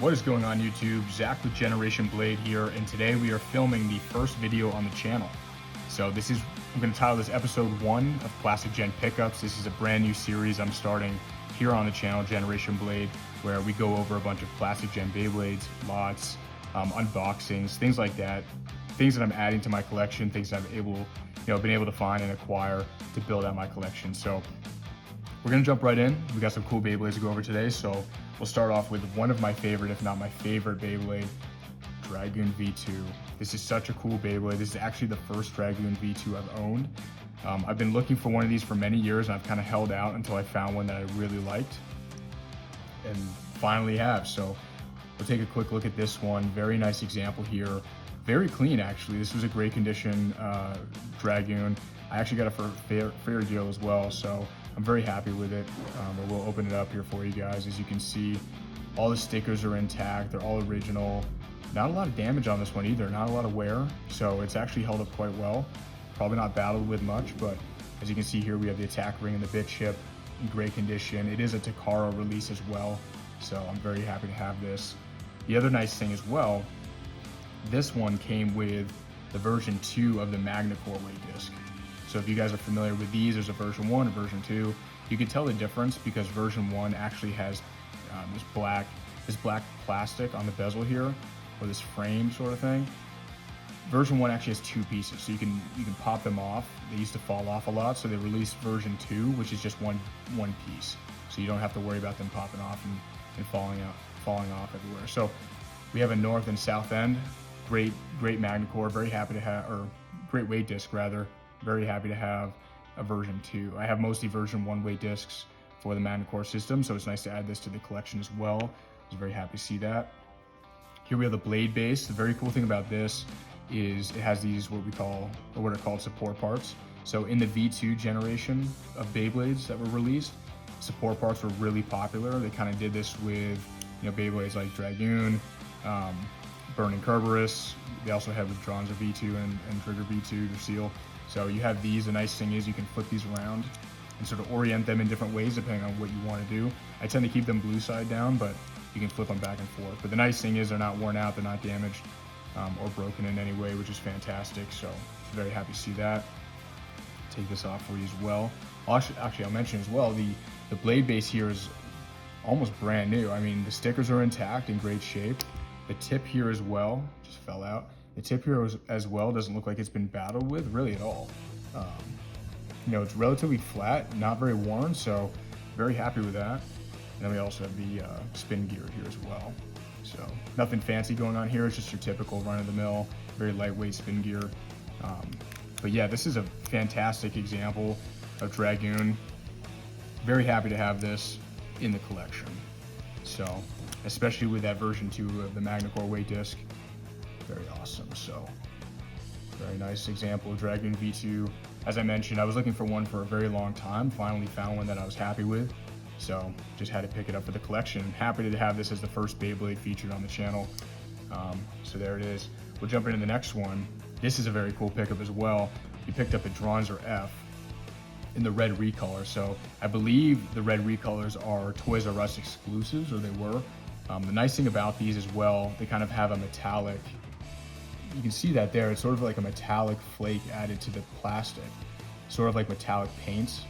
What is going on YouTube? Zach with Generation Blade here, and today we are filming the first video on the channel. So I'm going to title this episode 1 of Classic Gen Pickups. This is a brand new series I'm starting here on the channel, Generation Blade, where we go over a bunch of Classic Gen Beyblades, lots, unboxings, things like that. Things that I'm adding to my collection, things that I've been able to find and acquire to build out my collection. So we're gonna jump right in. We got some cool Beyblades to go over today. So we'll start off with one of my favorite, if not my favorite Beyblade, Dron V2. This is such a cool Beyblade. This is actually the first Dron V2 I've owned. I've been looking for one of these for many years, and I've kind of held out until I found one that I really liked, and finally have. So we'll take a quick look at this one. Very nice example here. Very clean, actually. This was a great condition Dragoon. I actually got it for a fair deal as well, so I'm very happy with it. We'll open it up here for you guys. As you can see, all the stickers are intact. They're all original. Not a lot of damage on this one either, not a lot of wear, so it's actually held up quite well. Probably not battled with much, but as you can see here, we have the attack ring and the bit chip in great condition. It is a Takara release as well, so I'm very happy to have this. The other nice thing as well, this one came with the version 2 of the Magnacore weight disc. So if you guys are familiar with these, there's a version 1, a version 2. You can tell the difference because version 1 actually has this black plastic on the bezel here, or this frame sort of thing. Version 1 actually has 2 pieces, so you can pop them off. They used to fall off a lot, so they released version 2, which is just one piece. So you don't have to worry about them popping off and falling off everywhere. So we have a north and south end. Great Magnacore, very happy to have, or great weight disc rather, very happy to have a version 2. I have mostly version 1 weight discs for the Magnacore system, so it's nice to add this to the collection as well. I was very happy to see that. Here we have the blade base. The very cool thing about this is it has these what are called support parts. So in the V2 generation of Beyblades that were released, support parts were really popular. They kind of did this with Beyblades like Dragoon, Burning Kerberos. They also have with Dron V2 and Trigger V2 to seal. So you have these. The nice thing is you can flip these around and sort of orient them in different ways depending on what you want to do. I tend to keep them blue side down, but you can flip them back and forth. But the nice thing is they're not worn out, they're not damaged or broken in any way, which is fantastic. So very happy to see that. Take this off for you as well. I'll mention as well, the blade base here is almost brand new. I mean, the stickers are intact, in great shape. The tip here as well, just fell out. The tip here as well doesn't look like it's been battled with really at all. It's relatively flat, not very worn, so very happy with that. And then we also have the spin gear here as well. So nothing fancy going on here, it's just your typical run-of-the-mill, very lightweight spin gear. But yeah, this is a fantastic example of Dragoon. Very happy to have this in the collection. So, especially with that version 2 of the Magnacore weight disc, very awesome. So, very nice example of Dron V2. As I mentioned, I was looking for one for a very long time, finally found one that I was happy with. So, just had to pick it up for the collection. Happy to have this as the first Beyblade featured on the channel. So there it is. We'll jump into the next one. This is a very cool pickup as well. We picked up a Dron F in the red recolor. So I believe the red recolors are Toys R Us exclusives, or they were. The nice thing about these as well, they kind of have a metallic, you can see that there, it's sort of like a metallic flake added to the plastic, sort of like metallic paints.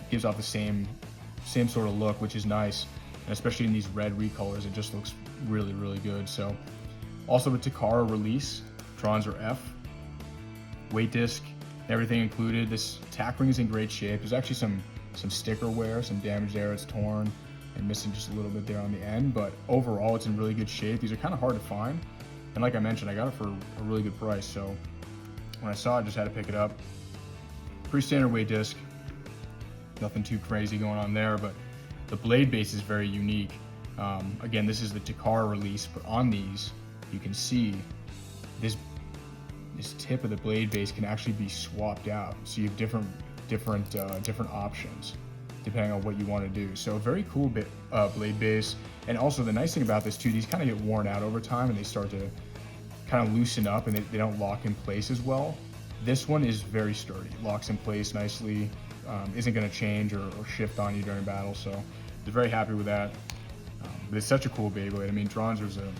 Gives off the same sort of look, which is nice, and especially in these red recolors, it just looks really, really good. So also the Takara release, Dron F, weight disc, everything included. This tack ring is in great shape. There's actually some sticker wear, some damage there. It's torn and missing just a little bit there on the end, but overall it's in really good shape. These are kind of hard to find, and like I mentioned, I got it for a really good price, so when I saw it, I just had to pick it up. Pretty standard weight disc, nothing too crazy going on there, but the blade base is very unique. Again, this is the Takara release, but on these you can see this tip of the blade base can actually be swapped out, so you have different options depending on what you want to do. So very cool blade base. And also the nice thing about this too, these kind of get worn out over time and they start to kind of loosen up and they don't lock in place as well. This one is very sturdy, locks in place nicely, isn't going to change or shift on you during battle, so I was very happy with that. But it's such a cool Beyblade. I mean, Drons was a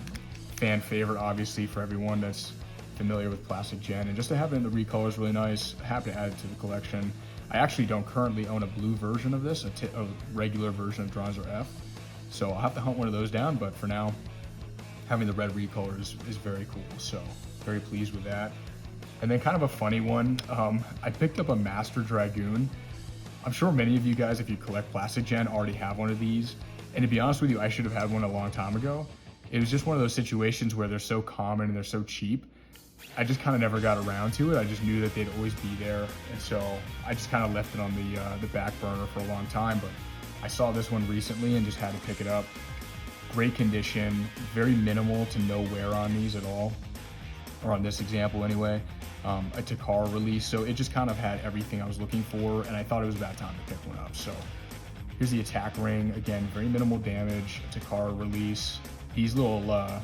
fan favorite, obviously, for everyone that's familiar with Plastic Gen. And just to have it in the recolor is really nice. Happy to add it to the collection. I actually don't currently own a blue version of this, a regular version of Dron F. So I'll have to hunt one of those down, but for now, having the red recolor is very cool. So very pleased with that. And then kind of a funny one, I picked up a Master Dragoon. I'm sure many of you guys, if you collect Plastic Gen, already have one of these. And to be honest with you, I should have had one a long time ago. It was just one of those situations where they're so common and they're so cheap. I just kind of never got around to it. I just knew that they'd always be there. And so I just kind of left it on the back burner for a long time. But I saw this one recently and just had to pick it up. Great condition, very minimal to no wear on these at all, or on this example anyway. A Takara release, so it just kind of had everything I was looking for, and I thought it was about time to pick one up. So here's the attack ring. Again, very minimal damage, a Takara release. These little, I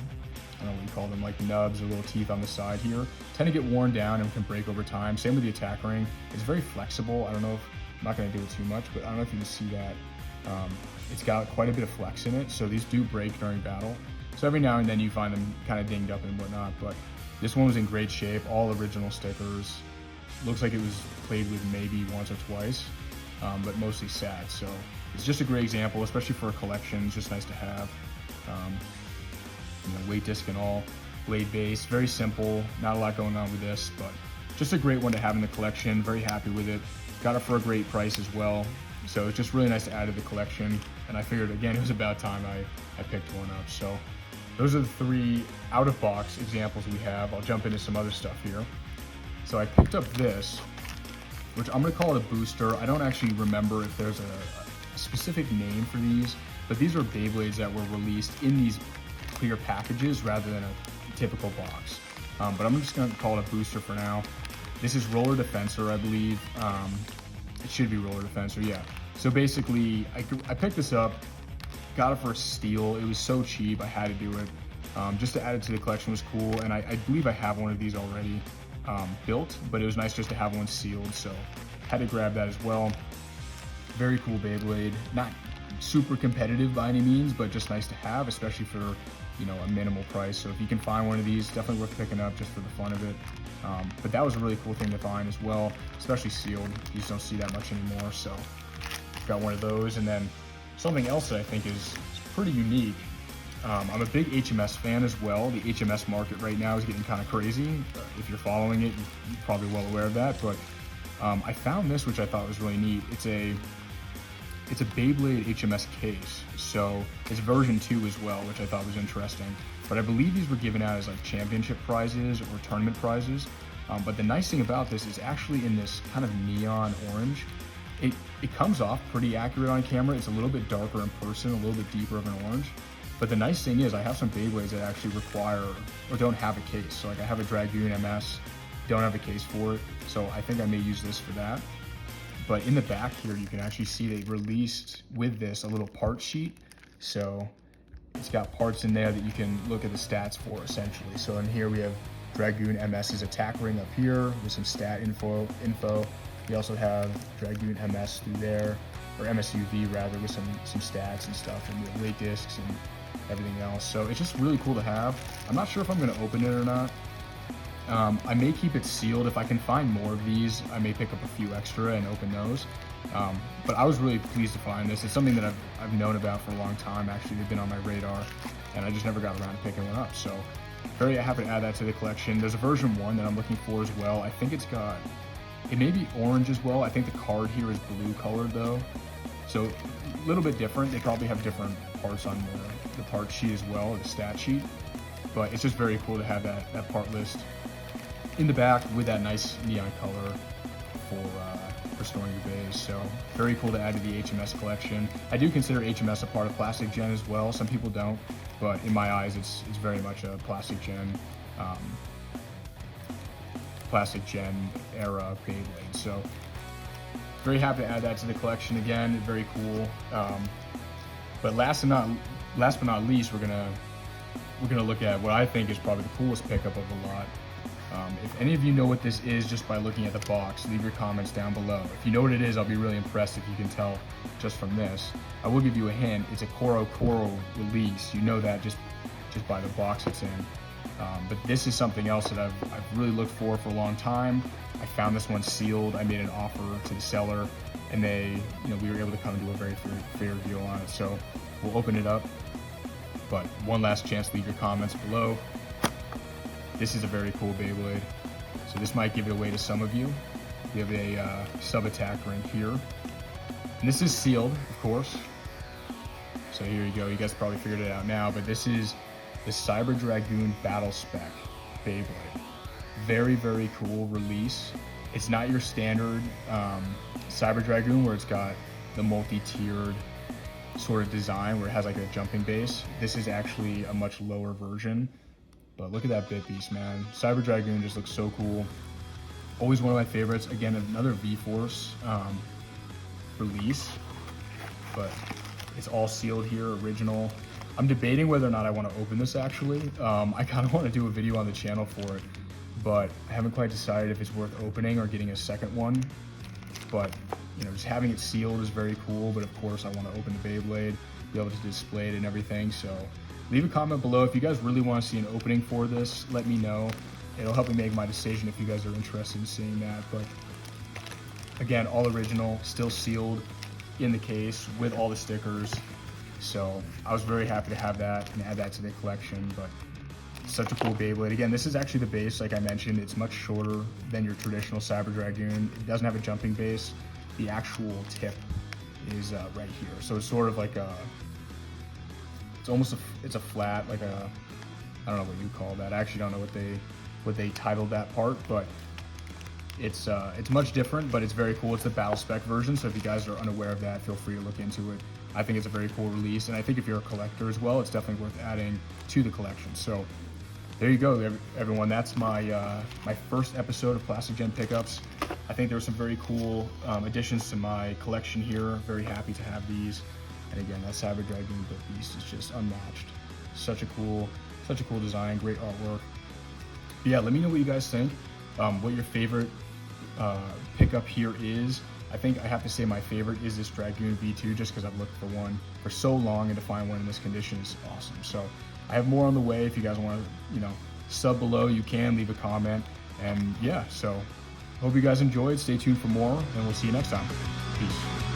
don't know what you call them, like nubs or little teeth on the side here, tend to get worn down and can break over time. Same with the attack ring. It's very flexible. I don't know if, I'm not gonna do it too much, but I don't know if you can see that. It's got quite a bit of flex in it, so these do break during battle. So every now and then you find them kind of dinged up and whatnot, but this one was in great shape, all original stickers. Looks like it was played with maybe once or twice, but mostly sat. So it's just a great example, especially for a collection. It's just nice to have. Weight disc and all, blade base, very simple, not a lot going on with this, but just a great one to have in the collection. Very happy with it. Got it for a great price as well. So it's just really nice to add to the collection. And I figured, again, it was about time I picked one up. So those are the 3 out-of-box examples we have. I'll jump into some other stuff here. So I picked up this, which I'm gonna call it a booster. I don't actually remember if there's a specific name for these, but these are Beyblades that were released in these clear packages rather than a typical box. But I'm just gonna call it a booster for now. This is Roller Defensor, I believe. It should be Roller Defensor, yeah. So basically, I picked this up, got it for a steal. It was so cheap, I had to do it. Just to add it to the collection was cool, and I believe I have one of these already built, but it was nice just to have one sealed, so had to grab that as well. Very cool Beyblade, not super competitive by any means, but just nice to have, especially for, you know, a minimal price. So if you can find one of these, definitely worth picking up just for the fun of it. But that was a really cool thing to find as well, especially sealed. You just don't see that much anymore, so got one of those. And then something else that I think is pretty unique. I'm a big HMS fan as well. The HMS market right now is getting kind of crazy. If you're following it, you're probably well aware of that, but I found this, which I thought was really neat. It's a Beyblade HMS case, so it's version 2 as well, which I thought was interesting. But I believe these were given out as like championship prizes or tournament prizes. But the nice thing about this is actually in this kind of neon orange. It comes off pretty accurate on camera. It's a little bit darker in person, a little bit deeper of an orange. But the nice thing is I have some Beyblades that actually require or don't have a case. So like I have a Dragoon MS, don't have a case for it. So I think I may use this for that. But in the back here, you can actually see they released with this a little part sheet. So it's got parts in there that you can look at the stats for essentially. So in here we have Dragoon MS's attack ring up here with some stat info. We also have Dragoon MS through there, or MSUV rather, with some stats and stuff, and the weight discs and everything else. So it's just really cool to have. I'm not sure if I'm gonna open it or not. I may keep it sealed. If I can find more of these, I may pick up a few extra and open those. But I was really pleased to find this. It's something that I've known about for a long time. Actually, they've been on my radar, and I just never got around to picking one up. So very happy to add that to the collection. There's a version 1 that I'm looking for as well. I think it may be orange as well. I think the card here is blue colored though. So a little bit different. They probably have different parts on the part sheet as well, or the stat sheet. But it's just very cool to have that part list in the back with that nice neon color for storing your bays. So very cool to add to the HMS collection. I do consider HMS a part of Plastic Gen as well. Some people don't, but in my eyes, it's very much a Plastic Gen era Beyblade. So very happy to add that to the collection again. Very cool. But last but not least, we're gonna look at what I think is probably the coolest pickup of the lot. If any of you know what this is just by looking at the box, leave your comments down below. If you know what it is, I'll be really impressed if you can tell just from this. I will give you a hint. It's a Koro release. You know that just by the box it's in. But this is something else that I've really looked for a long time. I found this one sealed. I made an offer to the seller, and we were able to come to a very fair deal on it. So we'll open it up. But one last chance, leave your comments below. This is a very cool Beyblade. So this might give it away to some of you. We have a sub-attack ring here. And this is sealed, of course. So here you go. You guys probably figured it out now, but this is the Cyber Dragoon Battle Spec Beyblade. Very, very cool release. It's not your standard Cyber Dragoon where it's got the multi-tiered sort of design where it has like a jumping base. This is actually a much lower version. But look at that bit beast, man. Cyber Dragoon just looks so cool. Always one of my favorites. Again, another V-Force release, but it's all sealed here, original. I'm debating whether or not I want to open this actually. I kind of want to do a video on the channel for it, but I haven't quite decided if it's worth opening or getting a second one. But just having it sealed is very cool, but of course I want to open the Beyblade, be able to display it and everything. So leave a comment below if you guys really want to see an opening for this. Let me know. It'll help me make my decision if you guys are interested in seeing that. But again, all original, still sealed in the case with all the stickers. So I was very happy to have that and add that to the collection. But such a cool Beyblade. Again, this is actually the base, like I mentioned. It's much shorter than your traditional Cyber Dragoon. It doesn't have a jumping base. The actual tip is right here. So it's sort of like it's a flat, like I don't know what you call that. I actually don't know what they titled that part, but it's much different, but it's very cool. It's the battle spec version, so if you guys are unaware of that, feel free to look into it. I think it's a very cool release, and I think if you're a collector as well, it's definitely worth adding to the collection. So there you go, everyone. That's my my first episode of Plastic Gen Pickups. I think there were some very cool additions to my collection here. Very happy to have these. And again, that Cyber Dragoon beast is just unmatched. Such a cool design, great artwork. But yeah, let me know what you guys think. What your favorite pickup here is. I think I have to say my favorite is this Dragoon V2, just because I've looked for one for so long, and to find one in this condition is awesome. So I have more on the way. If you guys want to, sub below, you can leave a comment. And yeah, so hope you guys enjoyed. Stay tuned for more, and we'll see you next time. Peace.